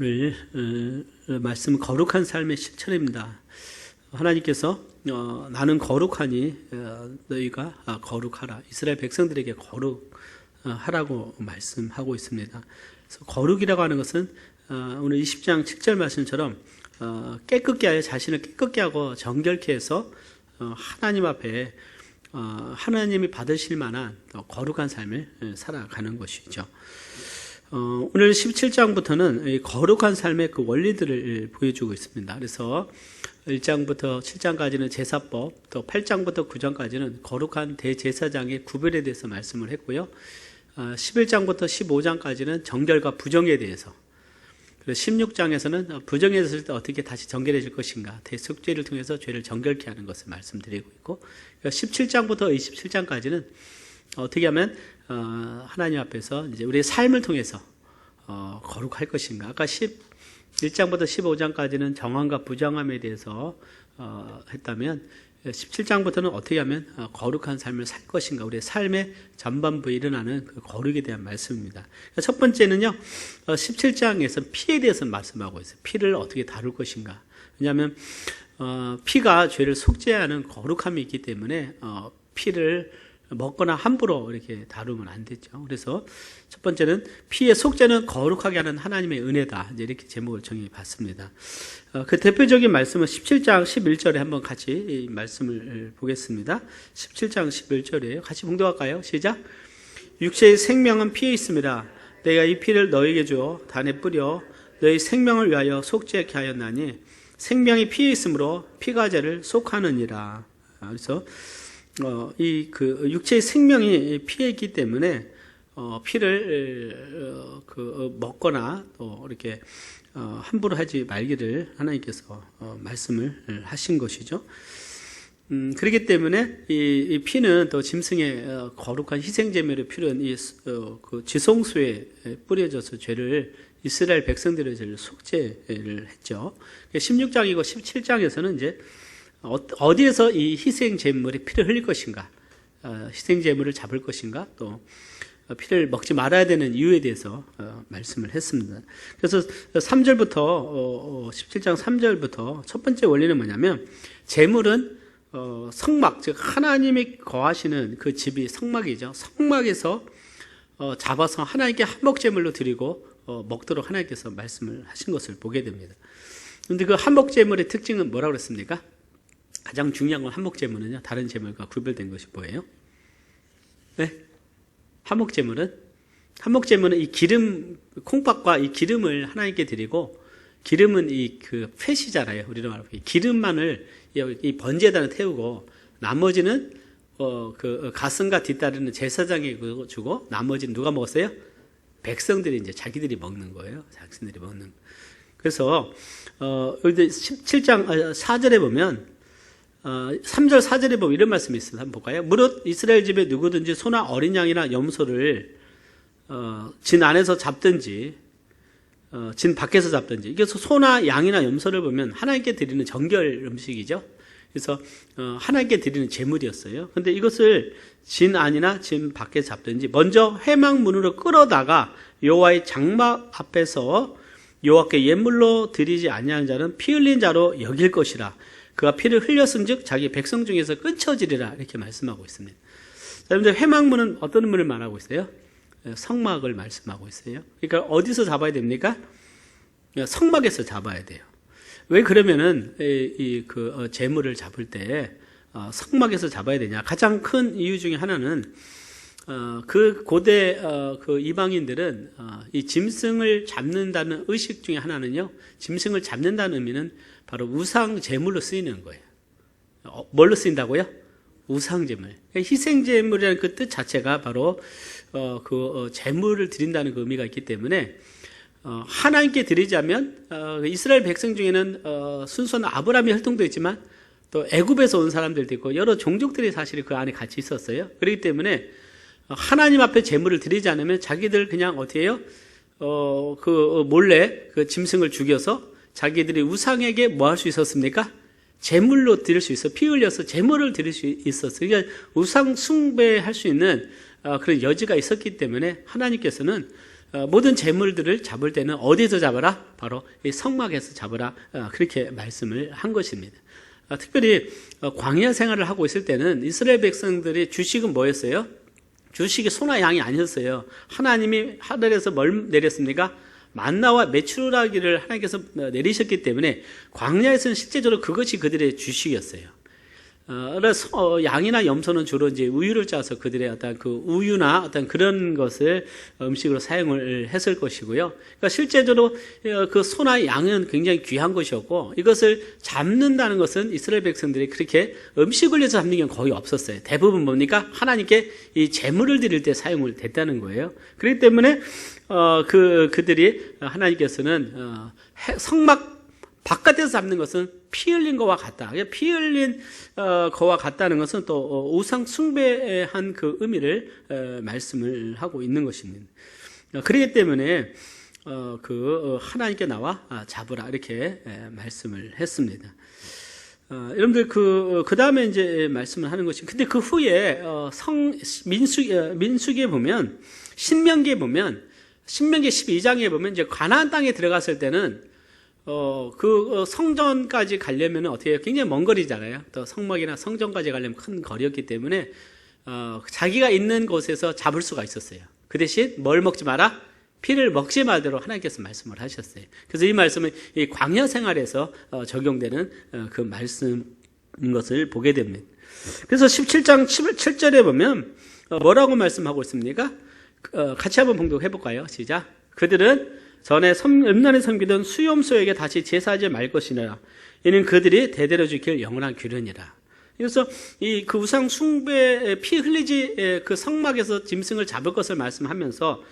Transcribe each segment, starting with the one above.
오늘 말씀은 거룩한 삶의 실천입니다. 하나님께서 나는 거룩하니 너희가 거룩하라. 이스라엘 백성들에게 거룩하라고 말씀하고 있습니다. 그래서 거룩이라고 하는 것은 오늘 20장 7절 말씀처럼 깨끗게 하여 자신을 깨끗게 하고 정결케 해서 하나님 앞에 하나님이 받으실 만한 거룩한 삶을 살아가는 것이죠. 오늘 17장부터는 거룩한 삶의 그 원리들을 보여주고 있습니다. 그래서 1장부터 7장까지는 제사법, 또 8장부터 9장까지는 거룩한 대제사장의 구별에 대해서 말씀을 했고요. 11장부터 15장까지는 정결과 부정에 대해서, 그리고 16장에서는 부정해졌을 때 어떻게 다시 정결해질 것인가, 대속죄를 통해서 죄를 정결케 하는 것을 말씀드리고 있고, 17장부터 27장까지는 어떻게 하면 하나님 앞에서 이제 우리의 삶을 통해서 거룩할 것인가. 아까 11장부터 15장까지는 정함과 부정함에 대해서 했다면 17장부터는 어떻게 하면 거룩한 삶을 살 것인가. 우리의 삶의 전반부에 일어나는 그 거룩에 대한 말씀입니다. 첫 번째는요, 17장에서 피에 대해서 말씀하고 있어요. 피를 어떻게 다룰 것인가. 왜냐하면 피가 죄를 속죄하는 거룩함이 있기 때문에 피를 먹거나 함부로 이렇게 다루면 안 되죠. 그래서 첫 번째는 피의 속죄는 거룩하게 하는 하나님의 은혜다. 이제 이렇게 제목을 정해봤습니다. 그 대표적인 말씀은 17장 11절에 한번 같이 이 말씀을 보겠습니다. 17장 11절이에요. 같이 봉독할까요? 시작. 육체의 생명은 피에 있습니다. 내가 이 피를 너에게 주어 단에 뿌려 너희 생명을 위하여 속죄케 하였나니 생명이 피에 있으므로 피가 죄를 속하느니라. 그래서 육체의 생명이 피에 있기 때문에 피를 먹거나 또 이렇게 함부로 하지 말기를 하나님께서 말씀을 하신 것이죠. 그렇기 때문에 이 피는 또 짐승의 거룩한 희생제물의 피는 그 지성소에 뿌려져서 죄를 이스라엘 백성들의 죄를 속죄를 했죠. 16장이고 17장에서는 이제 어디에서 이 희생제물의 피를 흘릴 것인가, 희생제물을 잡을 것인가, 또 피를 먹지 말아야 되는 이유에 대해서 말씀을 했습니다. 그래서 3절부터 17장 3절부터 첫 번째 원리는 뭐냐면, 제물은 성막, 즉 하나님이 거하시는 그 집이 성막이죠. 성막에서 잡아서 하나님께 한목제물로 드리고 먹도록 하나님께서 말씀을 하신 것을 보게 됩니다. 그런데 그 한목제물의 특징은 뭐라고 그랬습니까? 가장 중요한 건 한목제물은요, 다른 제물과 구별된 것이 뭐예요? 네? 한목제물은 이 기름, 콩팥과 이 기름을 하나님께 드리고, 기름은 그 팻이잖아요. 우리로 말하면 기름만을 이 번제단에 태우고, 나머지는 그 가슴과 뒷다리는 제사장에게 주고, 나머지는 누가 먹었어요? 백성들이 이제 자기들이 먹는 거예요. 자신들이 먹는. 그래서 여기 17장 4절에 보면 3절 4절에 보면 이런 말씀이 있습니다. 한번 볼까요? 무릇 이스라엘 집에 누구든지 소나 어린 양이나 염소를 진 안에서 잡든지 진 밖에서 잡든지, 이게 소나 양이나 염소를 보면 하나님께 드리는 정결 음식이죠. 그래서 하나님께 드리는 제물이었어요. 그런데 이것을 진 안이나 진 밖에서 잡든지 먼저 회막문으로 끌어다가 여호와의 장막 앞에서 여호와께 예물로 드리지 아니하는 자는 피 흘린 자로 여길 것이라. 그가 피를 흘렸은즉 자기 백성 중에서 끊쳐지리라. 이렇게 말씀하고 있습니다. 자, 여러분들 회막문은 어떤 문을 말하고 있어요? 성막을 말씀하고 있어요. 그러니까 어디서 잡아야 됩니까? 성막에서 잡아야 돼요. 왜 그러면은 그 제물을 잡을 때 성막에서 잡아야 되냐? 가장 큰 이유 중에 하나는 그 고대 그 이방인들은 이 짐승을 잡는다는 의식 중에 하나는요, 짐승을 잡는다는 의미는 바로 우상 제물로 쓰이는 거예요. 뭘로 쓰인다고요? 우상 제물. 희생 제물이라는 그 뜻 자체가 바로 그 제물을 드린다는 그 의미가 있기 때문에 하나님께 드리자면 이스라엘 백성 중에는 순수한 아브라함이 활동도 있지만 또 애굽에서 온 사람들도 있고 여러 종족들이 사실 그 안에 같이 있었어요. 그렇기 때문에 하나님 앞에 제물을 드리지 않으면 자기들 그냥 어떻게 해요? 몰래 그 짐승을 죽여서 자기들이 우상에게 뭐 할 수 있었습니까? 제물로 드릴 수 있어. 피 흘려서 제물을 드릴 수 있었어요. 그러니까 우상 숭배할 수 있는 그런 여지가 있었기 때문에 하나님께서는 모든 재물들을 잡을 때는 어디서 잡아라? 바로 이 성막에서 잡으라. 그렇게 말씀을 한 것입니다. 특별히 광야 생활을 하고 있을 때는 이스라엘 백성들이 주식은 뭐였어요? 주식이 소나 양이 아니었어요. 하나님이 하늘에서 뭘 내렸습니까? 만나와 메추라기를 하나님께서 내리셨기 때문에 광야에서는 실제적으로 그것이 그들의 주식이었어요. 그래서 양이나 염소는 주로 이제 우유를 짜서 그들의 어떤 그 우유나 어떤 그런 것을 음식으로 사용을 했을 것이고요. 그러니까 실제적으로 그 소나 양은 굉장히 귀한 것이었고 이것을 잡는다는 것은 이스라엘 백성들이 그렇게 음식을 위해서 잡는 게 거의 없었어요. 대부분 뭡니까? 하나님께 이 제물을 드릴 때 사용을 됐다는 거예요. 그렇기 때문에 그들이 하나님께서는 성막 바깥에서 잡는 것은 피 흘린 거와 같다. 피 흘린 거와 같다는 것은 또 우상 숭배한 그 의미를 말씀을 하고 있는 것입니다. 그렇기 때문에 하나님께 나와 잡으라 이렇게 말씀을 했습니다. 여러분들 그 다음에 이제 말씀을 하는 것이 근데 그 후에 민수기에 보면 신명기에 보면 신명기 12장에 보면 이제 가나안 땅에 들어갔을 때는 성전까지 가려면 어떻게 해요? 굉장히 먼 거리잖아요. 또 성막이나 성전까지 가려면 큰 거리였기 때문에 자기가 있는 곳에서 잡을 수가 있었어요. 그 대신 뭘 먹지 마라? 피를 먹지 말도록 하나님께서 말씀을 하셨어요. 그래서 이 말씀은 이 광야 생활에서 적용되는 그 말씀인 것을 보게 됩니다. 그래서 17장 7절에 보면 뭐라고 말씀하고 있습니까? 같이 한번 봉독해 볼까요? 시작. 그들은 전에 음란에 섬기던 수염소에게 다시 제사하지 말 것이니라. 이는 그들이 대대로 지킬 영원한 규례니라. 그래서 그 우상 숭배 피 흘리지 그 성막에서 짐승을 잡을 것을 말씀하면서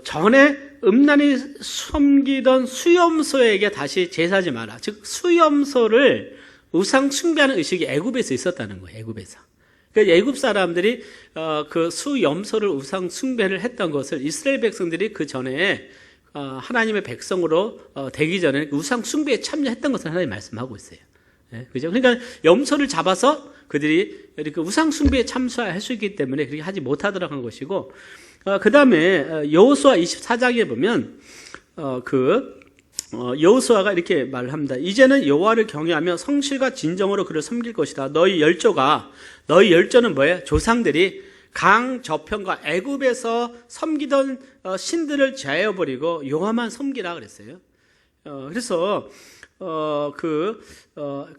전에 음란히 섬기던 수염소에게 다시 제사하지 마라. 즉 수염소를 우상 숭배하는 의식이 애굽에서 있었다는 거예요. 애굽에서. 그러니까 애굽 사람들이 그 수염소를 우상 숭배를 했던 것을 이스라엘 백성들이 그 전에 하나님의 백성으로 되기 전에 우상 숭배에 참여했던 것을 하나님 말씀하고 있어요. 네, 그죠? 그러니까 염소를 잡아서 그들이 이렇게 우상 숭배에 참여할 수 있기 때문에 그렇게 하지 못하도록 한 것이고, 그 다음에 여호수아 24장에 보면 여호수아가 이렇게 말을 합니다. 이제는 여호와를 경외하며 성실과 진정으로 그를 섬길 것이다. 너희 열조는 뭐예요? 조상들이 강 저편과 애굽에서 섬기던 신들을 제하여버리고 여호와만 섬기라 그랬어요. 그래서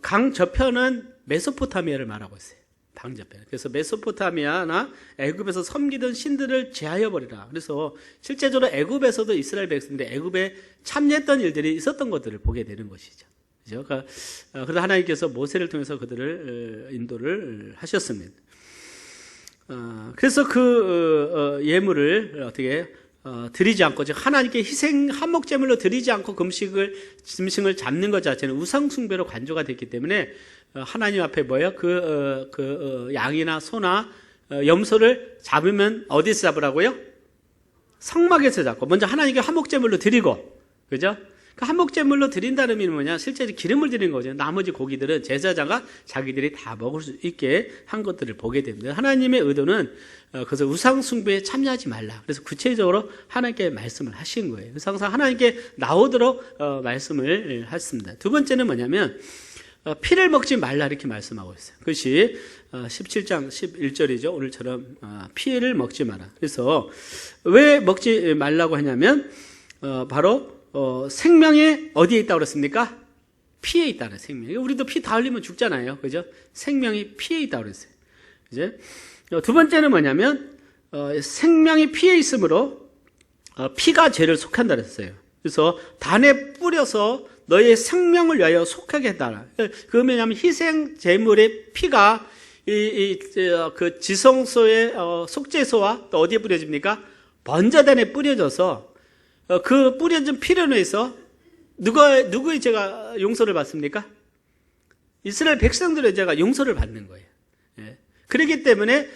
강 저편은 메소포타미아를 말하고 있어요. 강 저편. 그래서 메소포타미아나 애굽에서 섬기던 신들을 제하여버리라. 그래서 실제적으로 애굽에서도 이스라엘 백성들이 애굽에 참여했던 일들이 있었던 것들을 보게 되는 것이죠. 그죠? 그래서 하나님께서 모세를 통해서 그들을 인도를 하셨습니다. 그래서 예물을 어떻게 드리지 않고, 즉 하나님께 한목제물로 드리지 않고 짐승을 잡는 것 자체는 우상숭배로 간주가 됐기 때문에 하나님 앞에 뭐예요? 양이나 소나 염소를 잡으면 어디서 잡으라고요? 성막에서 잡고 먼저 하나님께 한목제물로 드리고, 그죠? 그 한목제물로 드린다는 의미는 뭐냐? 실제로 기름을 드리는 거죠. 나머지 고기들은 제사장가 자기들이 다 먹을 수 있게 한 것들을 보게 됩니다. 하나님의 의도는 그래서 우상숭배에 참여하지 말라. 그래서 구체적으로 하나님께 말씀을 하신 거예요. 그래서 항상 하나님께 나오도록 말씀을 하셨습니다. 두 번째는 뭐냐면 피를 먹지 말라 이렇게 말씀하고 있어요. 그것이 17장 11절이죠. 오늘처럼 피를 먹지 마라. 그래서 왜 먹지 말라고 하냐면 바로 생명이 어디에 있다고 그랬습니까? 피에 있다는 생명이. 우리도 피 다 흘리면 죽잖아요. 그죠? 생명이 피에 있다고 그랬어요. 이제 두 번째는 뭐냐면 생명이 피에 있으므로 피가 죄를 속한다 그랬어요. 그래서 단에 뿌려서 너의 생명을 위하여 속하게 했다. 그 뭐냐면 희생 제물의 피가 그 지성소의 속죄소와 또 어디에 뿌려집니까? 번제단에 뿌려져서 그 뿌려진 피로 인해서 누구의 죄가 용서를 받습니까? 이스라엘 백성들의 죄가 용서를 받는 거예요. 예. 그렇기 때문에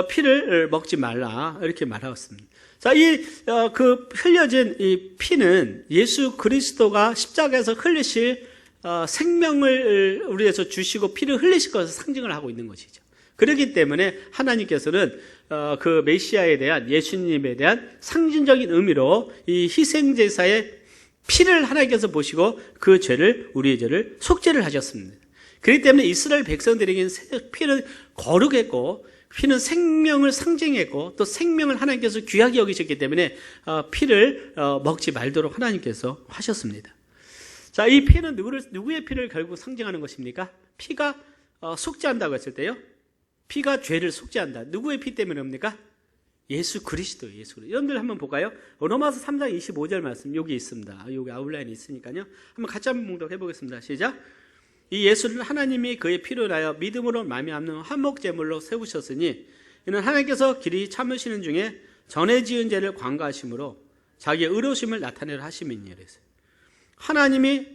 피를 먹지 말라 이렇게 말하고 있습니다. 자, 흘려진 이 피는 예수 그리스도가 십자가에서 흘리실 생명을 우리에서 주시고 피를 흘리실 것을 상징을 하고 있는 것이죠. 그렇기 때문에 하나님께서는 그 메시아에 대한, 예수님에 대한 상징적인 의미로 이 희생제사의 피를 하나님께서 보시고 그 죄를, 우리의 죄를 속죄를 하셨습니다. 그렇기 때문에 이스라엘 백성들에게는 피는 거룩했고 피는 생명을 상징했고 또 생명을 하나님께서 귀하게 여기셨기 때문에 피를 먹지 말도록 하나님께서 하셨습니다. 자, 이 피는 누구의 피를 결국 상징하는 것입니까? 피가 속죄한다고 했을 때요, 피가 죄를 속죄한다. 누구의 피 때문입니까? 예수 그리스도, 예수 그리스도. 여러분들 한번 볼까요? 로마서 3장 25절 말씀 여기 있습니다. 여기 아웃라인이 있으니까요. 한번 같이 한번 봉독해 보겠습니다. 시작. 이 예수를 하나님이 그의 피로 인하여 믿음으로 말미암는 화목제물로 세우셨으니 이는 하나님께서 길이 참으시는 중에 전에 지은 죄를 관가하심으로 자기의 의로우심을 나타내려 하심이니라. 하나님이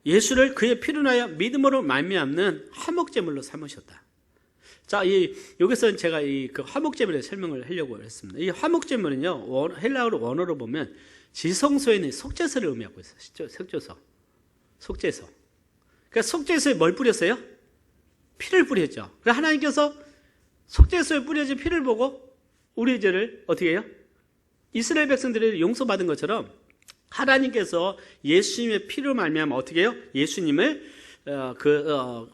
예수를 그의 피로 인하여 믿음으로 말미암는 화목제물로 삼으셨다. 자, 여기서 제가 그 화목제물에 설명을 하려고 했습니다. 이 화목제물은요, 헬라어로 원어로 보면 지성소에 있는 속죄소를 의미하고 있어요. 속죄소. 그러니까 속죄소에 뭘 뿌렸어요? 피를 뿌렸죠. 그래서 하나님께서 속죄소에 뿌려진 피를 보고 우리의 죄를 어떻게 해요? 이스라엘 백성들이 용서받은 것처럼 하나님께서 예수님의 피로 말미암아 어떻게 해요? 예수님을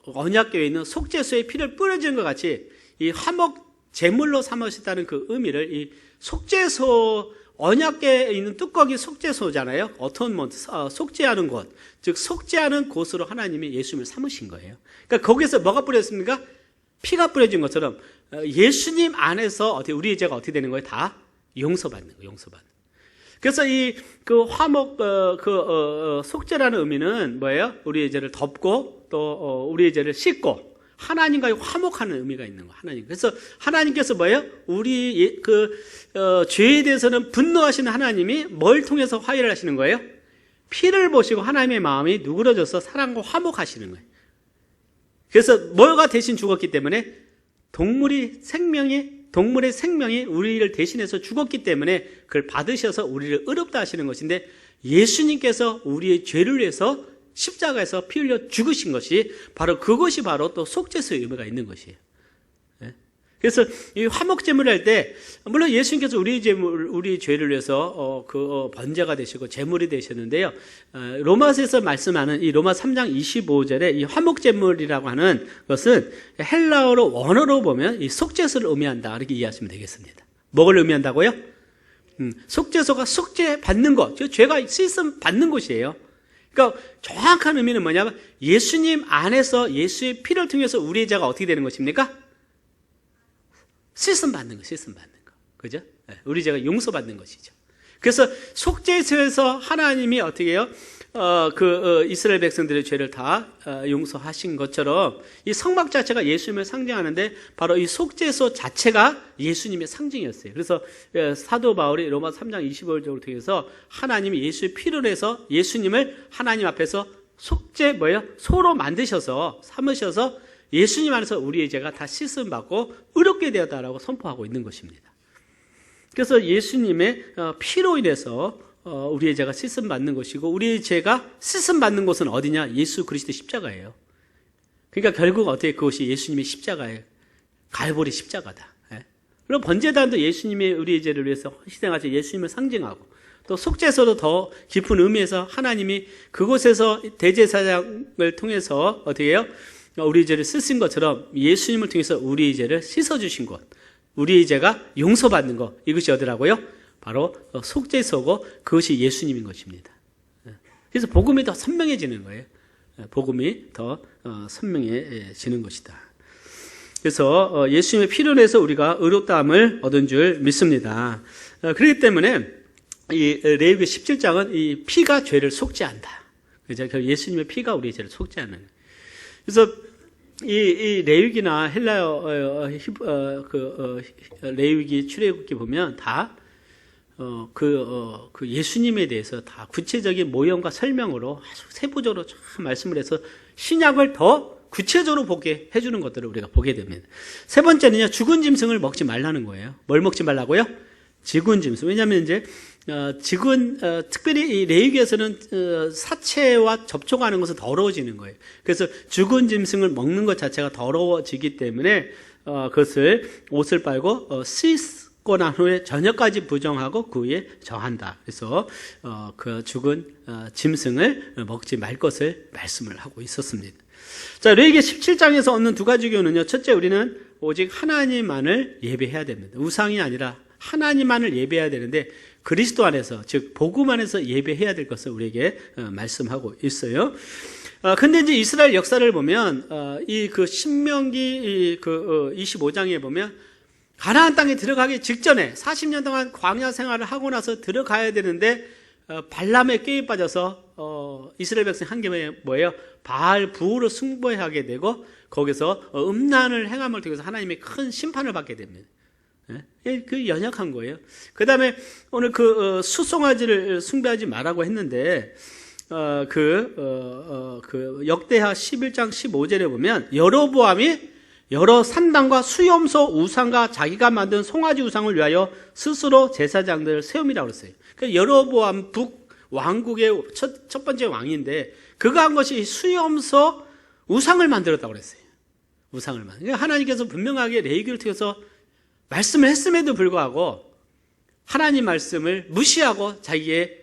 언약궤에 있는 속죄소에 피를 뿌려준 것 같이 이 화목 제물로 삼으셨다는 그 의미를, 이 속죄소, 언약궤에 있는 뚜껑이 속죄소잖아요. 속죄하는 곳, 즉 속죄하는 곳으로 하나님이 예수님을 삼으신 거예요. 그러니까 거기서 뭐가 뿌렸습니까? 피가 뿌려진 것처럼 예수님 안에서 어떻게 우리의 죄가 어떻게 되는 거예요? 다 용서받는 거예요. 그래서 그 화목, 속죄라는 의미는 뭐예요? 우리의 죄를 덮고 또 우리의 죄를 씻고 하나님과의 화목하는 의미가 있는 거예요. 하나님. 그래서 하나님께서 뭐예요? 우리 죄에 대해서는 분노하시는 하나님이 뭘 통해서 화해를 하시는 거예요? 피를 보시고 하나님의 마음이 누그러져서 사랑과 화목하시는 거예요. 그래서 뭐가 대신 죽었기 때문에 동물의 생명이 우리를 대신해서 죽었기 때문에 그걸 받으셔서 우리를 의롭다 하시는 것인데, 예수님께서 우리의 죄를 위해서 십자가에서 피 흘려 죽으신 것이 바로 그것이 바로 또 속죄소의 의미가 있는 것이에요. 그래서 이 화목제물을 할 때 물론 예수님께서 우리의 죄를 위해서 번제가 되시고 제물이 되셨는데요. 로마서에서 말씀하는 이 로마 3장 25절에 이 화목제물이라고 하는 것은 헬라어로 원어로 보면 이 속죄소를 의미한다, 이렇게 이해하시면 되겠습니다. 뭐를 의미한다고요? 속죄소가 속죄받는 것, 죄가 씻음 받는 곳이에요. 그러니까 정확한 의미는 뭐냐면 예수님 안에서 예수의 피를 통해서 우리의 죄가 어떻게 되는 것입니까? 씻음 받는 거. 그죠? 우리 죄가 용서받는 것이죠. 그래서 속죄소에서 하나님이 어떻게 해요? 이스라엘 백성들의 죄를 다 용서하신 것처럼 이 성막 자체가 예수님을 상징하는데 바로 이 속죄소 자체가 예수님의 상징이었어요. 그래서 사도 바울이 로마 3장 25절을 통해서 하나님이 예수의 피를 내서 예수님을 하나님 앞에서 소로 만드셔서 삼으셔서 예수님 안에서 우리의 죄가 다 씻음 받고 의롭게 되었다라고 선포하고 있는 것입니다. 그래서 예수님의 피로 인해서 우리의 죄가 씻음 받는 것이고, 우리의 죄가 씻음 받는 곳은 어디냐? 예수 그리스도 십자가예요. 그러니까 결국 어떻게 그것이 예수님의 십자가예요. 갈보리 십자가다. 그리고 번제단도 예수님이 우리의 죄를 위해서 희생하셔 예수님을 상징하고, 또 속죄소도 더 깊은 의미에서 하나님이 그곳에서 대제사장을 통해서 어떻게 해요? 우리의 죄를 씻은 것처럼 예수님을 통해서 우리의 죄를 씻어주신 것, 우리의 죄가 용서받는 것, 이것이 어디라고요? 바로 속죄소고 그것이 예수님인 것입니다. 그래서 복음이 더 선명해지는 거예요. 복음이 더 선명해지는 것이다. 그래서 예수님의 피로 인해서 우리가 의롭다함을 얻은 줄 믿습니다. 그렇기 때문에 이 레위기 17장은 이 피가 죄를 속죄한다. 그죠? 예수님의 피가 우리의 죄를 속죄하는 거예요. 그래서 이 레위기나 헬라어 레위기, 출애굽기 보면 다 예수님에 대해서 다 구체적인 모형과 설명으로 아주 세부적으로 참 말씀을 해서 신약을 더 구체적으로 보게 해주는 것들을 우리가 보게 됩니다. 세 번째는요, 죽은 짐승을 먹지 말라는 거예요. 뭘 먹지 말라고요? 죽은 짐승. 왜냐하면 이제 특별히 이 레위기에서는 사체와 접촉하는 것은 더러워지는 거예요. 그래서 죽은 짐승을 먹는 것 자체가 더러워지기 때문에 그것을 옷을 빨고 씻고 난 후에 저녁까지 부정하고 그 후에 정한다. 그래서 그 죽은 짐승을 먹지 말 것을 말씀을 하고 있었습니다. 자, 레위기 17장에서 얻는 두 가지 교훈은요. 첫째, 우리는 오직 하나님만을 예배해야 됩니다. 우상이 아니라 하나님만을 예배해야 되는데 그리스도 안에서, 즉 복음 안에서 예배해야 될 것을 우리에게 말씀하고 있어요. 근데 이제 이스라엘 역사를 보면 이 그 신명기 25장에 보면 가나안 땅에 들어가기 직전에 40년 동안 광야 생활을 하고 나서 들어가야 되는데 발람의 꾀에 빠져서 이스라엘 백성 한 개에 뭐예요? 바알 부으로 숭배하게 되고 거기서 음란을 행함을 통해서 하나님의 큰 심판을 받게 됩니다. 그 연약한 거예요. 그 다음에 오늘 그 수송아지를 숭배하지 말라고 했는데 역대하 11장 15절에 보면 여로보암이 여러 산당과 수염소 우상과 자기가 만든 송아지 우상을 위하여 스스로 제사장들을 세움이라고 그랬어요. 그러니까 여로보암 왕국의 첫 번째 왕인데 그가 한 것이 수염소 우상을 만들었다고 그랬어요. 우상을 만들. 그러니까 하나님께서 분명하게 레위기를 통해서 말씀을 했음에도 불구하고 하나님 말씀을 무시하고 자기의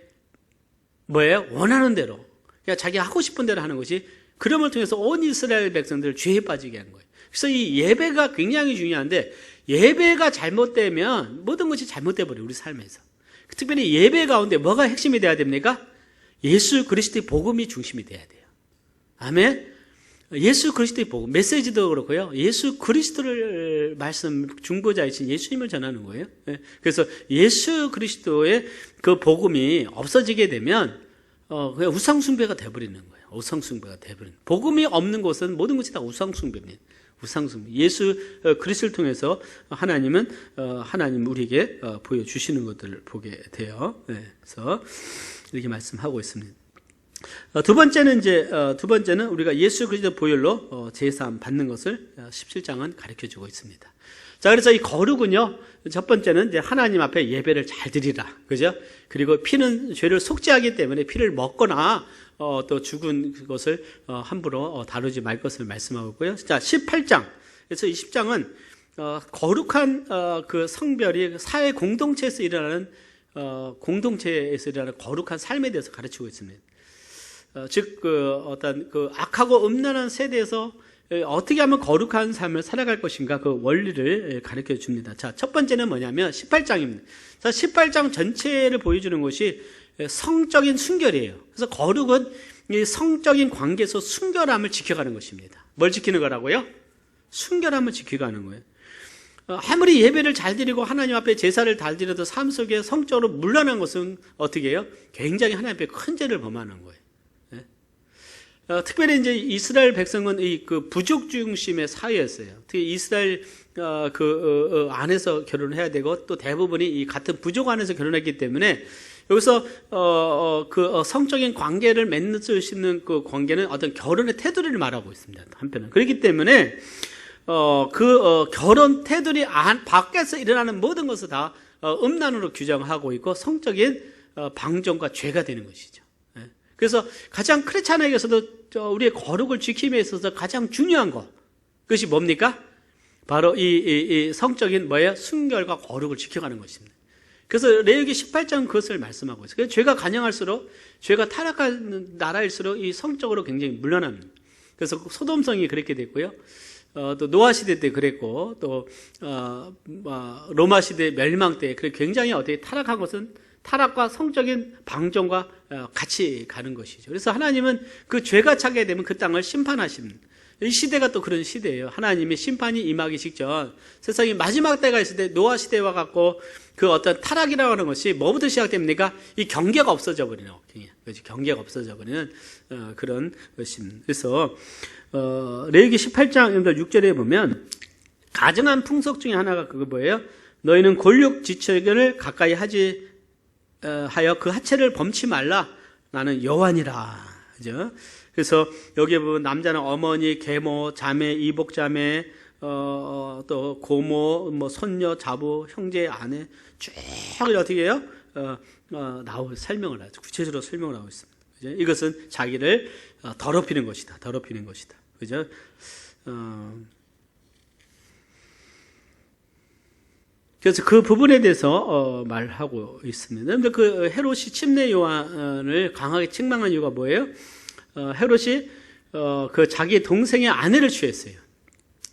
원하는 대로, 그러니까 자기가 하고 싶은 대로 하는 것이, 그럼을 통해서 온 이스라엘 백성들을 죄에 빠지게 한 거예요. 그래서 이 예배가 굉장히 중요한데 예배가 잘못되면 모든 것이 잘못돼 버려요. 우리 삶에서. 특별히 예배 가운데 뭐가 핵심이 돼야 됩니까? 예수 그리스도의 복음이 중심이 돼야 돼요. 아멘. 예수 그리스도의 복음, 메시지도 그렇고요. 예수 그리스도를 말씀 중보자이신 예수님을 전하는 거예요. 그래서 예수 그리스도의 그 복음이 없어지게 되면 그냥 우상숭배가 돼버리는 거예요. 우상숭배가 돼버리는. 복음이 없는 곳은 모든 것이 다 우상숭배입니다. 우상숭배. 예수 그리스도를 통해서 하나님 우리에게 보여주시는 것들을 보게 돼요. 그래서 이렇게 말씀하고 있습니다. 두 번째는 우리가 예수 그리스도 보혈로 제사함 받는 것을 17장은 가르쳐 주고 있습니다. 자, 그래서 이 거룩은요, 첫 번째는 이제 하나님 앞에 예배를 잘 드리라. 그죠? 그리고 피는 죄를 속죄하기 때문에 피를 먹거나 또 죽은 그것을 함부로 다루지 말 것을 말씀하고 있고요. 자, 18장. 그래서 이 10장은 거룩한 그 성별이 사회 공동체에서 일어나는 거룩한 삶에 대해서 가르치고 있습니다. 즉 어떤 악하고 음란한 세대에서 어떻게 하면 거룩한 삶을 살아갈 것인가, 그 원리를 가르쳐 줍니다. 자, 첫 번째는 뭐냐면 18장입니다. 자, 18장 전체를 보여주는 것이 성적인 순결이에요. 그래서 거룩은 이 성적인 관계에서 순결함을 지켜가는 것입니다. 뭘 지키는 거라고요? 순결함을 지켜가는 거예요. 아무리 예배를 잘 드리고 하나님 앞에 제사를 잘 드려도 삶 속에 성적으로 물러난 것은 어떻게 해요? 굉장히 하나님 앞에 큰 죄를 범하는 거예요. 특별히 이제 이스라엘 백성은 이 부족 중심의 사회였어요. 특히 이스라엘 안에서 결혼을 해야 되고 또 대부분이 이 같은 부족 안에서 결혼했기 때문에 여기서 성적인 관계를 맺을 수 있는 그 관계는 어떤 결혼의 테두리를 말하고 있습니다. 한편은 그렇기 때문에 결혼 테두리 밖에서 일어나는 모든 것을 다 음란으로 규정하고 있고 성적인 방종과 죄가 되는 것이죠. 그래서 가장 크리스찬에게서도 우리의 거룩을 지킴에 있어서 가장 중요한 것, 그것이 뭡니까? 바로 이 성적인 순결과 거룩을 지켜가는 것입니다. 그래서 레위기 18장 그것을 말씀하고 있어요. 그래서 죄가 간영할수록, 죄가 타락한 나라일수록 이 성적으로 굉장히 물러납니다. 그래서 소돔성이 그렇게 됐고요. 또 노아 시대 때 그랬고, 또 로마 시대 멸망 때 굉장히 어떻게 타락한 것은 타락과 성적인 방종과 같이 가는 것이죠. 그래서 하나님은 그 죄가 차게 되면 그 땅을 심판하십니다. 이 시대가 또 그런 시대예요. 하나님의 심판이 임하기 직전 세상이 마지막 때가 있을 때 노아 시대와 같고 그 어떤 타락이라고 하는 것이 뭐부터 시작됩니까? 이 경계가 없어져 버리는 경계가 없어져 버리는 그런 것입니다. 그래서 레위기 18장 6절에 보면 가증한 풍속 중에 하나가 그거 뭐예요? 너희는 골육 지체를 가까이 하지 하여 그 하체를 범치 말라. 나는 여호와니라. 그죠? 그래서 여기에 보면 남자는 어머니, 계모, 자매, 이복자매, 또 고모, 손녀, 자부, 형제, 아내 쭉 어떻게 해요? 설명을 하죠. 구체적으로 설명을 하고 있습니다. 그죠? 이것은 자기를 더럽히는 것이다. 더럽히는 것이다. 그죠? 그래서 그 부분에 대해서 말하고 있습니다. 그런데 그 헤롯이 침례 요한을 강하게 책망한 이유가 뭐예요? 헤롯이 그 자기 동생의 아내를 취했어요.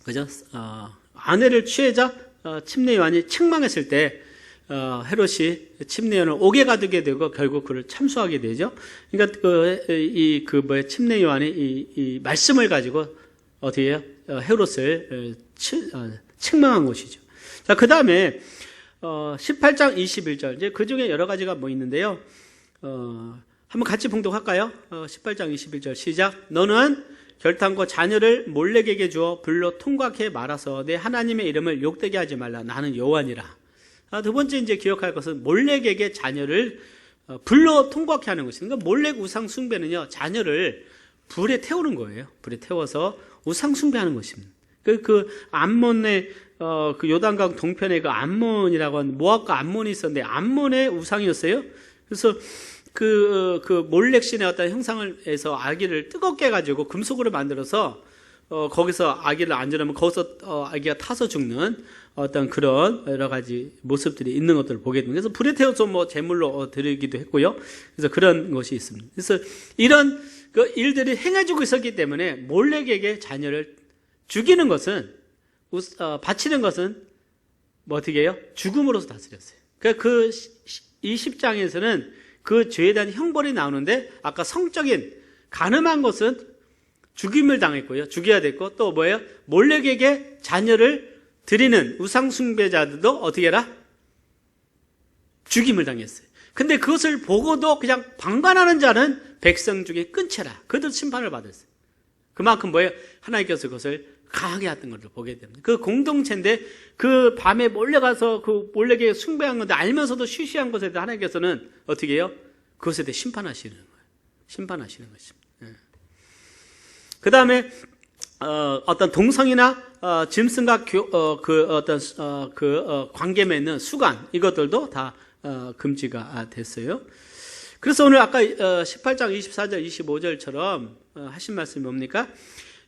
그죠? 아내를 취하자 침례 요한이 책망했을 때 헤롯이 침례 요한을 옥에 가두게 되고 결국 그를 참수하게 되죠. 그러니까 침례 요한이 이 말씀을 가지고 어떻게 해요? 헤롯을 책망한 것이죠. 자, 그 다음에 18장 21절 이제 그 중에 여러 가지가 뭐 있는데요. 한번 같이 봉독할까요? 18장 21절 시작. 너는 결단코 자녀를 몰렉에게 주어 불로 통곡해 말아서 내 하나님의 이름을 욕되게 하지 말라. 나는 여호와니라. 두 번째 이제 기억할 것은 몰렉에게 자녀를 불로 통곡해 하는 것입니다. 그러니까 몰렉 우상 숭배는요, 자녀를 불에 태우는 거예요. 불에 태워서 우상 숭배하는 것입니다. 그 암몬의 그 요단강 동편에 그 암몬이라고 하는 모압과 암몬이 있었는데 암몬의 우상이었어요. 그래서 그 몰렉 신의 어떤 형상을 해서 아기를 뜨겁게 해가지고 금속으로 만들어서 거기서 아기를 안전하면 거기서 아기가 타서 죽는 어떤 그런 여러 가지 모습들이 있는 것들을 보게 됩니다. 그래서 불에 태워서 뭐 제물로 드리기도 했고요. 그래서 그런 것이 있습니다. 그래서 이런 그 일들이 행해지고 있었기 때문에 몰렉에게 자녀를 죽이는 것은 바치는 것은 뭐 어떻게 해요? 죽음으로서 다스렸어요. 그러니까 그 20장에서는 그 죄에 대한 형벌이 나오는데 아까 성적인 간음한 것은 죽임을 당했고요. 죽여야 됐고 또 뭐예요? 몰렉에게 자녀를 드리는 우상 숭배자들도 어떻게 해라? 죽임을 당했어요. 근데 그것을 보고도 그냥 방관하는 자는 백성 중에 끊쳐라. 그들 심판을 받았어요. 그만큼 뭐예요? 하나님께서 그것을 강하게 했던 것을 보게 됩니다. 그 공동체인데 그 밤에 몰려가서 그 몰래게 숭배한 건데 알면서도 쉬쉬한 것에 대해 하나님께서는 어떻게 해요? 그것에 대해 심판하시는 거예요. 심판하시는 것입니다. 그 다음에 어떤 동성이나 짐승과 관계 맺는 수간 이것들도 다 금지가 됐어요. 그래서 오늘 아까 18장 24절 25절처럼 하신 말씀이 뭡니까?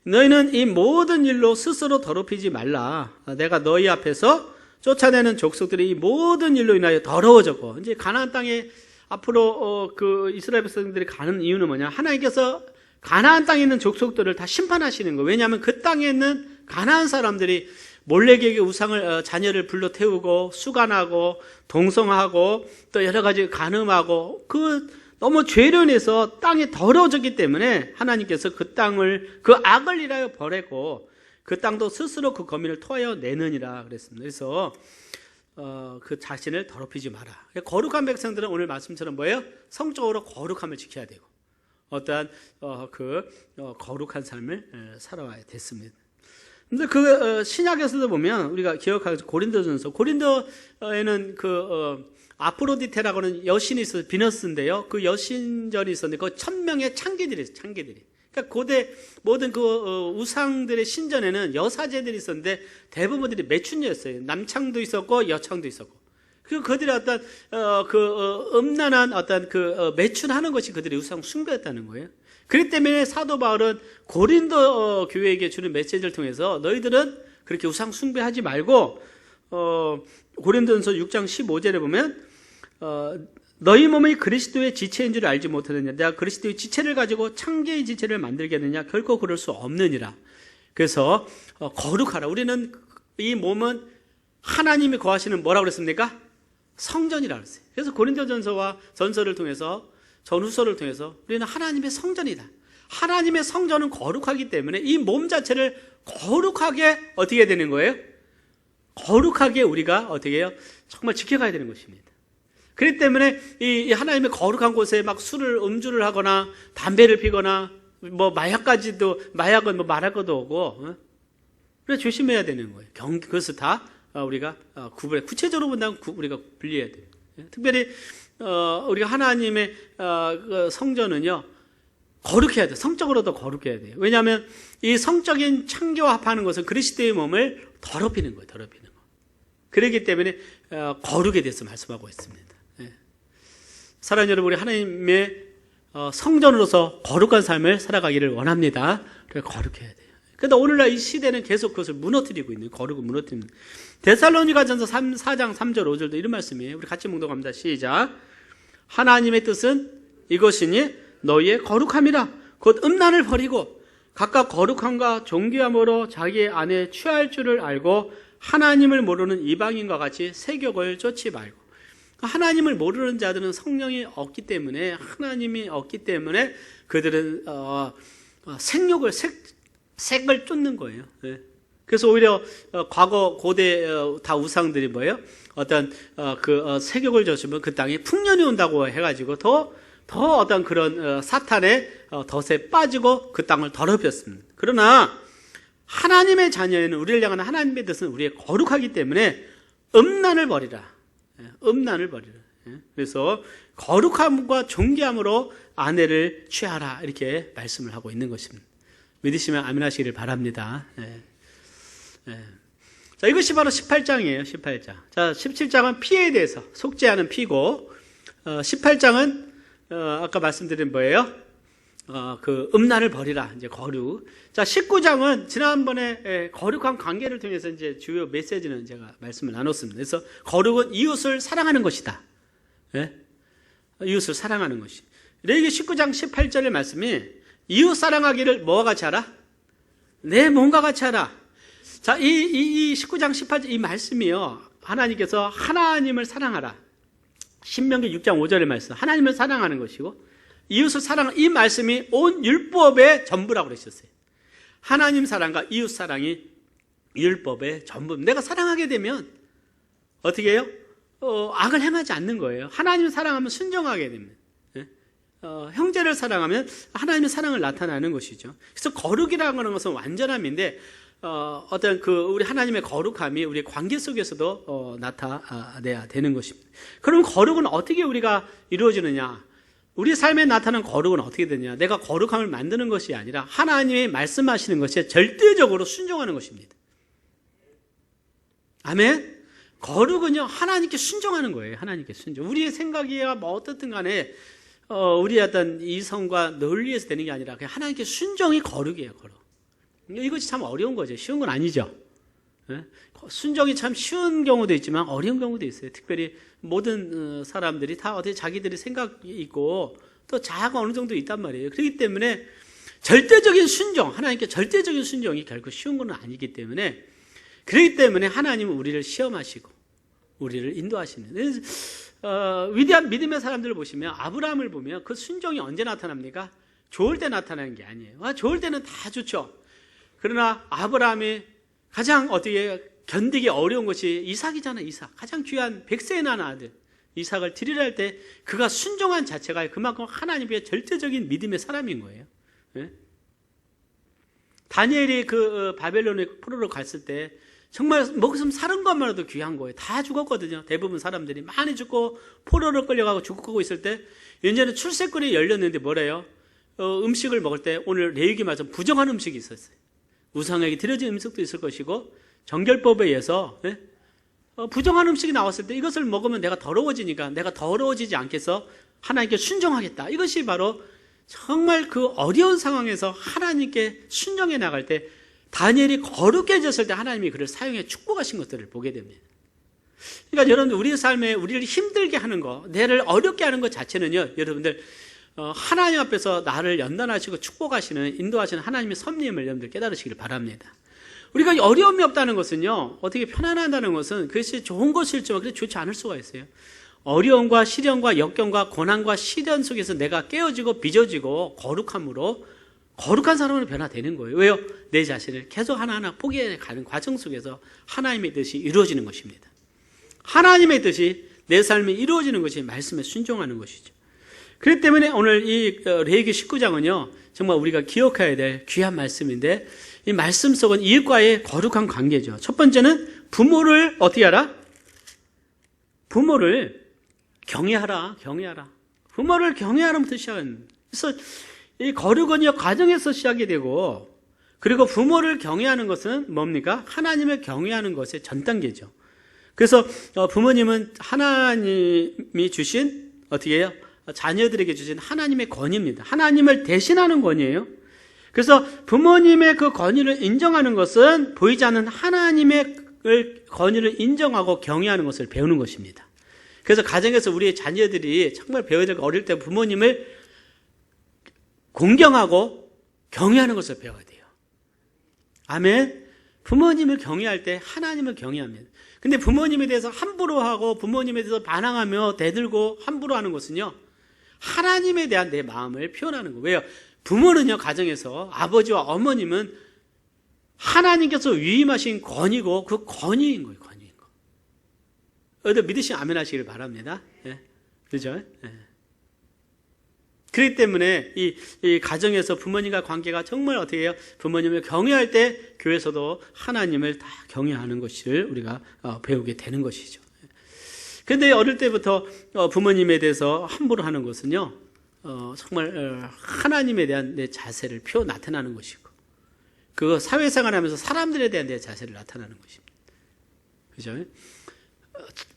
너희는 이 모든 일로 스스로 더럽히지 말라. 내가 너희 앞에서 쫓아내는 족속들이 이 모든 일로 인하여 더러워졌고, 이제 가나안 땅에 앞으로 그 이스라엘 백성들이 가는 이유는 뭐냐? 하나님께서 가나안 땅에 있는 족속들을 다 심판하시는 거예요. 왜냐하면 그 땅에 있는 가나안 사람들이 몰렉에게 우상을 자녀를 불러 태우고 수간하고 동성하고 또 여러 가지 간음하고 너무 죄로 인해서 땅이 더러워졌기 때문에 하나님께서 그 땅을 그 악을 인하여 벌했고 그 땅도 스스로 그 거민을 토하여 내느니라 그랬습니다. 그래서 그 자신을 더럽히지 마라. 거룩한 백성들은 오늘 말씀처럼 뭐예요? 성적으로 거룩함을 지켜야 되고 어떠한 거룩한 삶을 살아와야 됐습니다. 근데 신약에서도 보면 우리가 기억하죠. 고린도전서. 고린도에는 아프로디테라고 하는 여신이 있어서 비너스인데요. 그 여신전이 있었는데 그 1000명의 창기들이 있어요. 창기들이. 그러니까 고대 모든 우상들의 신전에는 여사제들이 있었는데 대부분들이 매춘녀였어요. 남창도 있었고 여창도 있었고. 그들의 어떤 음란한 어떤 매춘하는 것이 그들의 우상 숭배였다는 거예요. 그렇기 때문에 사도 바울은 고린도 교회에게 주는 메시지를 통해서 너희들은 그렇게 우상 숭배하지 말고 고린도전서 6장 15절에 보면 너희 몸이 그리스도의 지체인 줄 알지 못하느냐? 내가 그리스도의 지체를 가지고 창기의 지체를 만들겠느냐? 결코 그럴 수 없느니라. 그래서 거룩하라. 우리는 이 몸은 하나님이 거하시는 뭐라고 그랬습니까? 성전이라고 했어요. 그래서 고린도전서와 전서를 통해서 전후서를 통해서 우리는 하나님의 성전이다. 하나님의 성전은 거룩하기 때문에 이 몸 자체를 거룩하게 어떻게 해야 되는 거예요? 거룩하게 우리가 어떻게 해요? 정말 지켜가야 되는 것입니다. 그렇기 때문에 이 하나님의 거룩한 곳에 막 음주를 하거나 담배를 피거나 뭐 마약은 뭐 말할 것도 없고 그래 조심해야 되는 거예요. 그것을 다 우리가 구체적으로 본다면 우리가 분리해야 돼요. 특별히 우리가 하나님의 성전은요 거룩해야 돼요. 성적으로도 거룩해야 돼요. 왜냐하면 이 성적인 창조와 합하는 것은 그리스도의 몸을 더럽히는 거예요. 더럽히는 거. 그렇기 때문에 거룩에 대해서 말씀하고 있습니다. 사랑하는 여러분, 우리 하나님의 성전으로서 거룩한 삶을 살아가기를 원합니다. 그래서 거룩해야 돼요. 그런데 오늘날 이 시대는 계속 그것을 무너뜨리고 있는, 거룩을 무너뜨립니다. 데살로니가전서 4장 3절 5절도 이런 말씀이에요. 우리 같이 묵독합니다. 시작. 하나님의 뜻은 이것이니 너희의 거룩함이라. 곧 음란을 버리고 각각 거룩함과 존귀함으로 자기 안에 취할 줄을 알고 하나님을 모르는 이방인과 같이 세욕을 쫓지 말고. 하나님을 모르는 자들은 성령이 없기 때문에, 하나님이 없기 때문에 그들은 생욕을, 색을 쫓는 거예요. 그래서 오히려 과거 고대 다 우상들이 뭐예요? 어떤 세욕을 쫓으면 그 땅에 풍년이 온다고 해가지고 더 어떤 그런 사탄의 덫에 빠지고 그 땅을 더럽혔습니다. 그러나 하나님의 자녀에는, 우리를 향한 하나님의 뜻은 우리의 거룩하기 때문에 음란을 버리라. 음란을 버리라. 그래서 거룩함과 존귀함으로 아내를 취하라, 이렇게 말씀을 하고 있는 것입니다. 믿으시면 아멘 하시기를 바랍니다. 자, 이것이 바로 18장이에요. 18장. 자, 17장은 피에 대해서, 속죄하는 피고, 18장은 아까 말씀드린 뭐예요? 그 음란을 버리라, 이제 거룩. 자, 19장은 지난번에 거룩한 관계를 통해서 이제 주요 메시지는 제가 말씀을 나눴습니다. 그래서 거룩은 이웃을 사랑하는 것이다. 이웃을 사랑하는 것이. 레위기 19장 18절의 말씀이 이웃 사랑하기를 뭐와 같이 하라? 내 몸과 같이 하라. 자, 이 19장 18절 이 말씀이요, 하나님께서 하나님을 사랑하라. 신명기 6장 5절의 말씀, 하나님을 사랑하는 것이고 이웃을 사랑하는 이 말씀이 온 율법의 전부라고 그러셨어요. 하나님 사랑과 이웃 사랑이 율법의 전부. 내가 사랑하게 되면 어떻게 해요? 악을 행하지 않는 거예요. 하나님을 사랑하면 순종하게 됩니다. 형제를 사랑하면 하나님의 사랑을 나타나는 것이죠. 그래서 거룩이라는 것은 완전함인데, 어떤 우리 하나님의 거룩함이 우리 관계 속에서도 나타내야 되는 것입니다. 그럼 거룩은 어떻게 우리가 이루어지느냐? 우리 삶에 나타나는 거룩은 어떻게 되냐? 내가 거룩함을 만드는 것이 아니라 하나님이 말씀하시는 것에 절대적으로 순종하는 것입니다. 아멘? 거룩은요, 하나님께 순종하는 거예요. 하나님께 순종. 우리의 생각이야 뭐 어떻든 간에 우리의 어떤 이성과 논리에서 되는 게 아니라 그냥 하나님께 순종이 거룩이에요. 거룩. 이것이 참 어려운 거죠. 쉬운 건 아니죠. 순종이 참 쉬운 경우도 있지만 어려운 경우도 있어요. 특별히 모든 사람들이 다 어떻게 자기들이 생각이 있고 또 자아가 어느 정도 있단 말이에요. 그렇기 때문에 절대적인 순종, 하나님께 절대적인 순종이 결코 쉬운 건 아니기 때문에, 그렇기 때문에 하나님은 우리를 시험하시고 우리를 인도하시는, 위대한 믿음의 사람들을 보시면, 아브라함을 보면 그 순종이 언제 나타납니까? 좋을 때 나타나는 게 아니에요. 좋을 때는 다 좋죠. 그러나 아브라함이 가장 어떻게 견디기 어려운 것이 이삭이잖아요. 이삭. 가장 귀한 100세에 난 아들 이삭을 드리려 할 때 그가 순종한 자체가 그만큼 하나님의 절대적인 믿음의 사람인 거예요. 다니엘이 바벨론의 포로로 갔을 때 정말 목숨 사는 것만으로도 귀한 거예요. 다 죽었거든요. 대부분 사람들이 많이 죽고 포로로 끌려가고 죽고 있을 때 이제는 출세권이 열렸는데 뭐래요? 음식을 먹을 때 오늘 레위기 말씀 부정한 음식이 있었어요. 우상에게 드려진 음식도 있을 것이고 정결법에 의해서 부정한 음식이 나왔을 때 이것을 먹으면 내가 더러워지니까 내가 더러워지지 않겠어 하나님께 순종하겠다. 이것이 바로 정말 그 어려운 상황에서 하나님께 순종해 나갈 때 다니엘이 거룩해졌을 때 하나님이 그를 사용해 축복하신 것들을 보게 됩니다. 그러니까 여러분들 우리의 삶에 우리를 힘들게 하는 것, 내를 어렵게 하는 것 자체는요, 여러분들 하나님 앞에서 나를 연단하시고 축복하시는, 인도하시는 하나님의 섭리임을 여러분들 깨달으시길 바랍니다. 우리가 어려움이 없다는 것은요, 어떻게 편안하다는 것은 그것이 좋은 것일지만 그렇게 좋지 않을 수가 있어요. 어려움과 시련과 역경과 고난과 시련 속에서 내가 깨어지고 빚어지고 거룩함으로 거룩한 사람으로 변화되는 거예요. 왜요? 내 자신을 계속 하나하나 포기해 가는 과정 속에서 하나님의 뜻이 이루어지는 것입니다. 하나님의 뜻이 내 삶에 이루어지는 것이 말씀에 순종하는 것이죠. 그렇기 때문에 오늘 이 레위기 19장은요, 정말 우리가 기억해야 될 귀한 말씀인데, 이 말씀 속은 이웃과의 거룩한 관계죠. 첫 번째는 부모를 어떻게 하라? 부모를 경외하라. 부모를 경외하라부터 시작합니다. 그래서 이 거룩은요, 가정에서 시작이 되고, 그리고 부모를 경외하는 것은 뭡니까? 하나님을 경외하는 것의 전 단계죠. 그래서 부모님은 하나님이 주신, 어떻게 해요? 자녀들에게 주신 하나님의 권위입니다. 하나님을 대신하는 권위예요. 그래서 부모님의 그 권위를 인정하는 것은 보이지 않는 하나님의 권위를 인정하고 경외하는 것을 배우는 것입니다. 그래서 가정에서 우리의 자녀들이 정말 배워야 될 거, 어릴 때 부모님을 공경하고 경외하는 것을 배워야 돼요. 아멘. 부모님을 경외할 때 하나님을 경외합니다. 근데 부모님에 대해서 함부로 하고 부모님에 대해서 반항하며 대들고 함부로 하는 것은요, 하나님에 대한 내 마음을 표현하는 거예요. 왜요? 부모는요, 가정에서 아버지와 어머님은 하나님께서 위임하신 권위고 그 권위인 거예요. 권위인 거. 어디 믿으시면 아멘 하시기를 바랍니다. 예. 그렇죠? 예. 그렇기 때문에 이 가정에서 부모님과 관계가 정말 어떻게 해요? 부모님을 경외할 때 교회에서도 하나님을 다 경외하는 것을 우리가 배우게 되는 것이죠. 그런데 어릴 때부터 부모님에 대해서 함부로 하는 것은요, 정말 하나님에 대한 내 자세를 나타나는 것이고, 그 사회생활하면서 사람들에 대한 내 자세를 나타나는 것입니다. 그죠?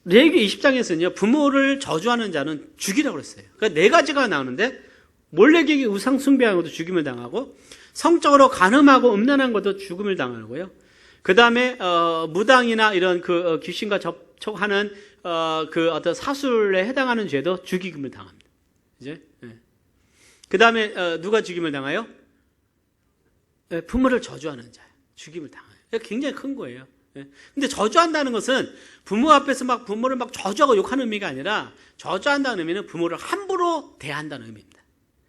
레위기 20장에서는요, 부모를 저주하는 자는 죽이라고 그랬어요. 그러니까 네 가지가 나오는데, 몰래기기 우상 숭배하는 것도 죽임을 당하고, 성적으로 간음하고 음란한 것도 죽음을 당하고요. 그 다음에 무당이나 이런 그 귀신과 접촉하는 그 어떤 사술에 해당하는 죄도 죽임을 당합니다. 이제 그 다음에 누가 죽임을 당해요? 부모를 저주하는 자예요. 죽임을 당해요. 굉장히 큰 거예요. 근데 저주한다는 것은 부모 앞에서 막 부모를 막 저주하고 욕하는 의미가 아니라, 저주한다는 의미는 부모를 함부로 대한다는 의미입니다.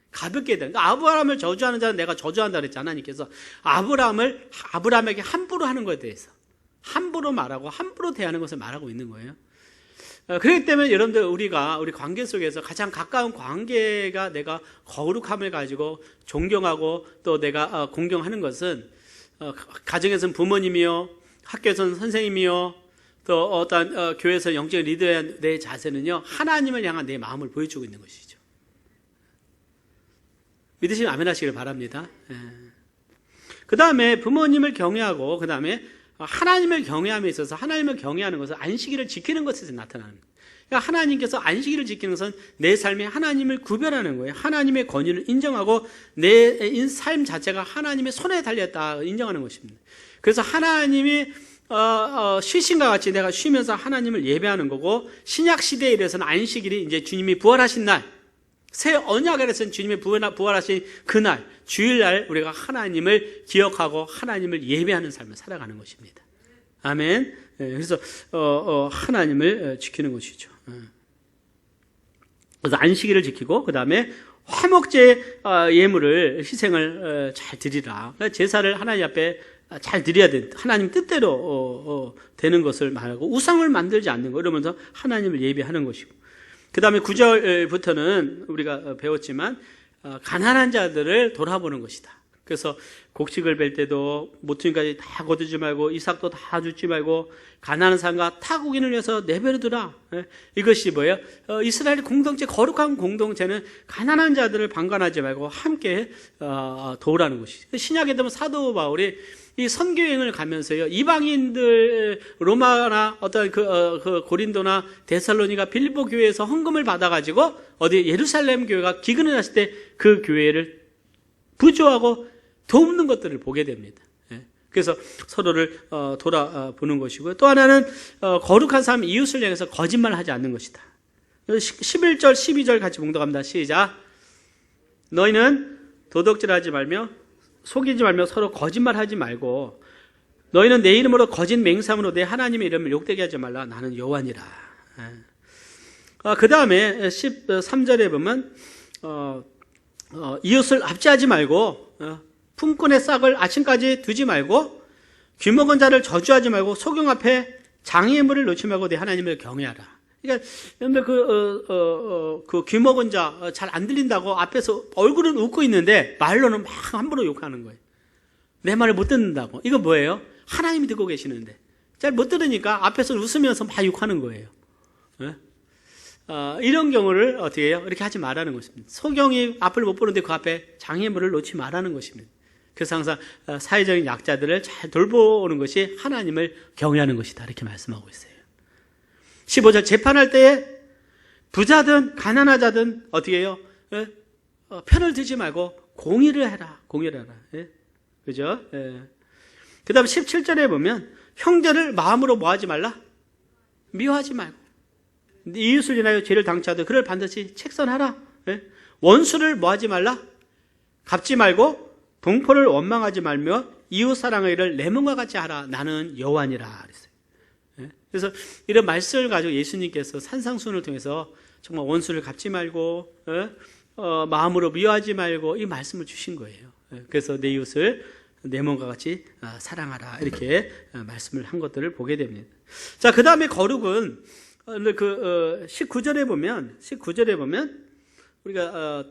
가볍게 대한. 그러니까 아브라함을 저주하는 자는 내가 저주한다 그랬지, 하나님께서. 아브라함에게 함부로 하는 것에 대해서 함부로 말하고 함부로 대하는 것을 말하고 있는 거예요. 그렇기 때문에 여러분들, 우리 관계 속에서 가장 가까운 관계가 내가 거룩함을 가지고 존경하고 또 내가 공경하는 것은, 가정에서는 부모님이요, 학교에서는 선생님이요, 또 어떤 교회에서 영적 리더의 내 자세는요, 하나님을 향한 내 마음을 보여주고 있는 것이죠. 믿으시면 아멘 하시길 바랍니다. 그 다음에 부모님을 경외하고, 그 다음에 하나님을 경외함에 있어서, 하나님을 경외하는 것은 안식일을 지키는 것에서 나타나는 거예요. 그러니까 하나님께서 안식일을 지키는 것은 내 삶에 하나님을 구별하는 거예요. 하나님의 권위를 인정하고 내 삶 자체가 하나님의 손에 달렸다 인정하는 것입니다. 그래서 하나님이 쉬신과 같이 내가 쉬면서 하나님을 예배하는 거고, 신약 시대에 이래서는 안식일이 이제 주님이 부활하신 날, 새 언약에서는 주님이 부활하신 그날, 주일날 우리가 하나님을 기억하고 하나님을 예배하는 삶을 살아가는 것입니다. 아멘. 그래서 하나님을 지키는 것이죠. 그래서 안식일을 지키고, 그 다음에 화목제 예물을 희생을 잘 드리라. 제사를 하나님 앞에 잘 드려야 돼. 하나님 뜻대로 되는 것을 말하고, 우상을 만들지 않는 거, 이러면서 하나님을 예배하는 것이고, 그 다음에 9절부터는 우리가 배웠지만 가난한 자들을 돌아보는 것이다. 그래서 곡식을 벨 때도 모퉁이까지 다 거두지 말고, 이삭도 다 줍지 말고, 가난한 사람과 타국인을 위해서 내버려두라. 이것이 뭐예요? 이스라엘 공동체, 거룩한 공동체는 가난한 자들을 방관하지 말고 함께 도우라는 것이죠. 신약에 되면 사도 바울이 이 선교여행을 가면서요, 이방인들, 로마나 어떤 그 고린도나 데살로니가 빌보 교회에서 헌금을 받아가지고 어디 예루살렘 교회가 기근을 했을 때 그 교회를 부조하고 돕는 것들을 보게 됩니다. 그래서 서로를 돌아보는 것이고요. 또 하나는 거룩한 사람 이웃을 향해서 거짓말을 하지 않는 것이다. 11절, 12절 같이 봉독합니다. 시작. 너희는 도둑질하지 말며 속이지 말며 서로 거짓말하지 말고, 너희는 내 이름으로 거짓 맹세함으로 내 하나님의 이름을 욕되게 하지 말라. 나는 여호와니라. 그 다음에 13절에 보면 이웃을 압제하지 말고, 품꾼의 싹을 아침까지 두지 말고, 귀먹은 자를 저주하지 말고, 소경 앞에 장애물을 놓지 말고 내 하나님을 경외하라. 그러니까 그 귀먹은 자 잘 안 들린다고 앞에서 얼굴은 웃고 있는데 말로는 막 함부로 욕하는 거예요. 내 말을 못 듣는다고. 이거 뭐예요? 하나님이 듣고 계시는데 잘 못 들으니까 앞에서 웃으면서 막 욕하는 거예요. 이런 경우를 어떻게 해요? 이렇게 하지 말라는 것입니다. 소경이 앞을 못 보는데 그 앞에 장애물을 놓지 말라는 것입니다. 그래서 항상 사회적인 약자들을 잘 돌보는 것이 하나님을 경외하는 것이다, 이렇게 말씀하고 있어요. 15절, 재판할 때에 부자든 가난하자든 어떻게 해요? 편을 들지 말고 공의를 해라. 공의를 해라. 예? 그죠? 예. 그 다음 17절에 보면 형제를 마음으로 뭐하지 말라? 미워하지 말고 이웃을 인하여 죄를 당치하되 그를 반드시 책선하라. 예? 원수를 뭐하지 말라? 갚지 말고 동포를 원망하지 말며 이웃 사랑의 일을 내 몸과 같이 하라. 나는 여호와니라 그랬어요. 예? 그래서 이런 말씀을 가지고 예수님께서 산상수훈을 통해서 정말 원수를 갚지 말고 마음으로 미워하지 말고 이 말씀을 주신 거예요. 예? 그래서 내 이웃을 내 몸과 같이 사랑하라 이렇게 말씀을 한 것들을 보게 됩니다. 자, 그 다음에 거룩은 그 19절에 보면 우리가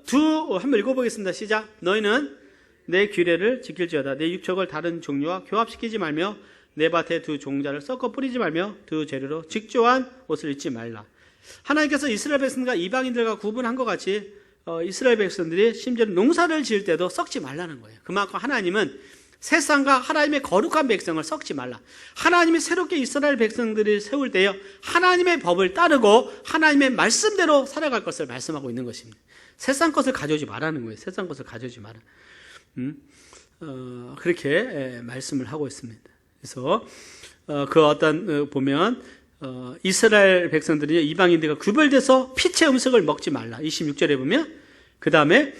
한번 읽어보겠습니다. 시작. 너희는 내 규례를 지킬지어다. 내 육척을 다른 종류와 교합시키지 말며 내 밭에 두 종자를 섞어 뿌리지 말며 두 재료로 직조한 옷을 입지 말라. 하나님께서 이스라엘 백성과 이방인들과 구분한 것 같이 이스라엘 백성들이 심지어 농사를 지을 때도 썩지 말라는 거예요. 그만큼 하나님은 세상과 하나님의 거룩한 백성을 썩지 말라. 하나님이 새롭게 이스라엘 백성들을 세울 때요, 하나님의 법을 따르고 하나님의 말씀대로 살아갈 것을 말씀하고 있는 것입니다. 세상 것을 가져오지 말라는 거예요. 세상 것을 가져오지 마라. 그렇게 말씀을 하고 있습니다. 그래서 보면 이스라엘 백성들이 이방인들과 구별돼서 피체 음식을 먹지 말라. 26절에 보면 그 다음에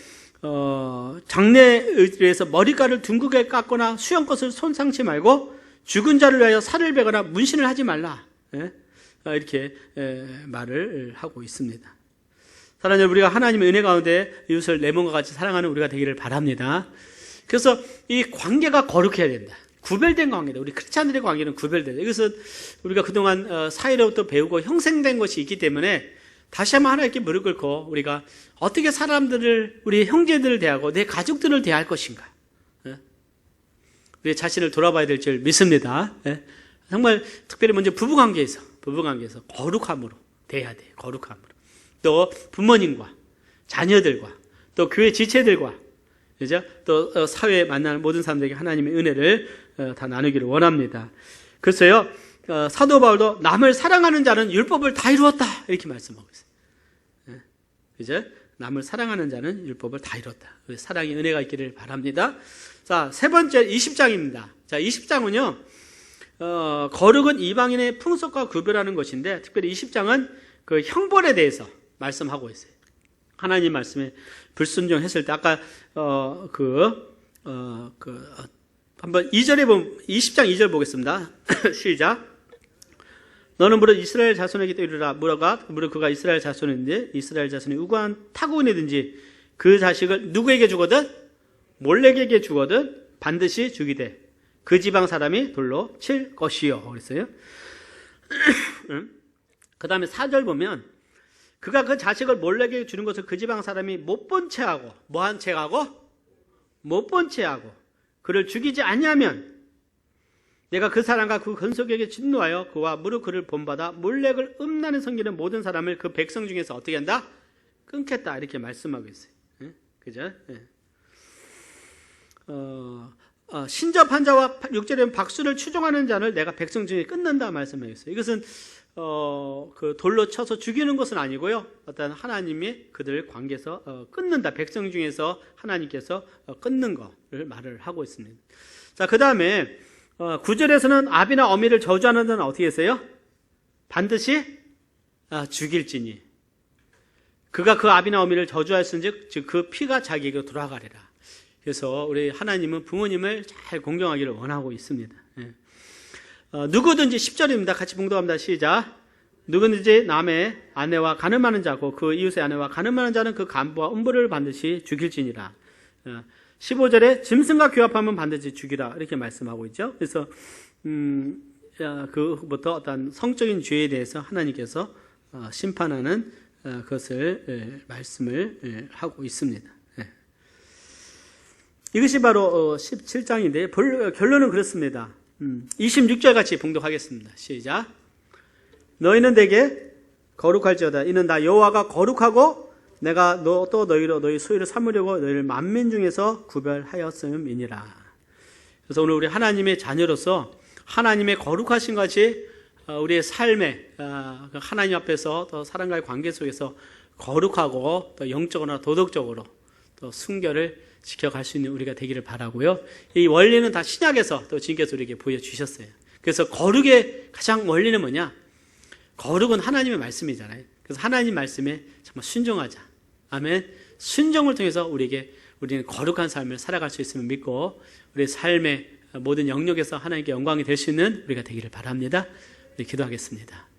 장례의에서 머리카락을 둥글게 깎거나 수염 것을 손상치 말고 죽은 자를 위하여 살을 베거나 문신을 하지 말라. 이렇게 말을 하고 있습니다. 사랑하는 우리가 하나님의 은혜 가운데 이웃을 내 몸과 같이 사랑하는 우리가 되기를 바랍니다. 그래서 이 관계가 거룩해야 된다. 구별된 관계다. 우리 크리스찬들의 관계는 구별된다. 이것은 우리가 그동안 사이로부터 배우고 형성된 것이 있기 때문에 다시 한번 하나님께 무릎 꿇고 우리가 어떻게 사람들을, 우리 형제들을 대하고 내 가족들을 대할 것인가, 우리 자신을 돌아봐야 될 줄 믿습니다. 정말 특별히 먼저 부부관계에서 거룩함으로 대해야 돼요. 거룩함으로. 또 부모님과 자녀들과 또 교회 지체들과, 그죠? 또 사회에 만나는 모든 사람들에게 하나님의 은혜를 다 나누기를 원합니다. 그래서요, 사도 바울도 남을 사랑하는 자는 율법을 다 이루었다 이렇게 말씀하고 있어요. 그죠? 남을 사랑하는 자는 율법을 다 이뤘다. 사랑의 은혜가 있기를 바랍니다. 자, 세 번째 20장입니다. 자, 20장은요, 거룩은 이방인의 풍속과 구별하는 것인데, 특별히 20장은 그 형벌에 대해서 말씀하고 있어요. 하나님 말씀에 불순종했을 때, 아까, 한번 2절에 보면, 20장 2절 보겠습니다. 시작. 너는 무릇 이스라엘 자손에게 이르라. 무릇 그가 이스라엘 자손인데 이스라엘 자손이 우고한 타국인이든지 그 자식을 누구에게 주거든? 몰렉에게 주거든 반드시 죽이되 그 지방 사람이 돌로 칠 것이요. 그랬어요. 그 다음에 4절 보면 그가 그 자식을 몰렉에게 주는 것을 그 지방 사람이 못 본 채하고, 뭐한 채하고? 못 본 채하고 그를 죽이지 않냐면 내가 그 사람과 그 건속에게 진노하여 그와 무릇 그를 본받아 몰렉을 음란히 섬기는 모든 사람을 그 백성 중에서 어떻게 한다? 끊겠다 이렇게 말씀하고 있어요. 그죠? 신접한 자와 6절에 박수를 추종하는 자를 내가 백성 중에 끊는다 말씀하고 있어요. 이것은 그 돌로 쳐서 죽이는 것은 아니고요, 어떤 하나님이 그들 관계에서 끊는다, 백성 중에서 하나님께서 끊는 것을 말을 하고 있습니다. 자, 그 다음에 9절에서는 아비나 어미를 저주하는 자는 어떻게 했어요? 반드시 죽일지니 그가 그 아비나 어미를 저주하였은즉 즉 그 피가 자기에게 돌아가리라. 그래서 우리 하나님은 부모님을 잘 공경하기를 원하고 있습니다. 누구든지 10절입니다. 같이 봉독합니다. 시작. 누구든지 남의 아내와 간음하는 자고 그 이웃의 아내와 간음하는 자는 그 간부와 음부를 반드시 죽일지니라. 15절에 짐승과 교합하면 반드시 죽이라 이렇게 말씀하고 있죠. 그래서 그부터 어떤 성적인 죄에 대해서 하나님께서 심판하는 것을 말씀을 하고 있습니다. 이것이 바로 17장인데 결론은 그렇습니다. 26절 같이 봉독하겠습니다. 시작. 너희는 내게 거룩할지어다. 이는 나 여호와가 거룩하고 내가 또 너희로 너희 소유를 삼으려고 너희를 만민 중에서 구별하였음이니라. 그래서 오늘 우리 하나님의 자녀로서 하나님의 거룩하신 것이 우리의 삶에 하나님 앞에서 또 사람과의 관계 속에서 거룩하고 또 영적으로나 도덕적으로 또 순결을 지켜갈 수 있는 우리가 되기를 바라고요. 이 원리는 다 신약에서 또 주님께서 우리에게 보여주셨어요. 그래서 거룩의 가장 원리는 뭐냐? 거룩은 하나님의 말씀이잖아요. 그래서 하나님 말씀에 정말 순종하자. 아멘. 순종을 통해서 우리는 거룩한 삶을 살아갈 수 있음을 믿고 우리의 삶의 모든 영역에서 하나님께 영광이 될 수 있는 우리가 되기를 바랍니다. 우리 기도하겠습니다.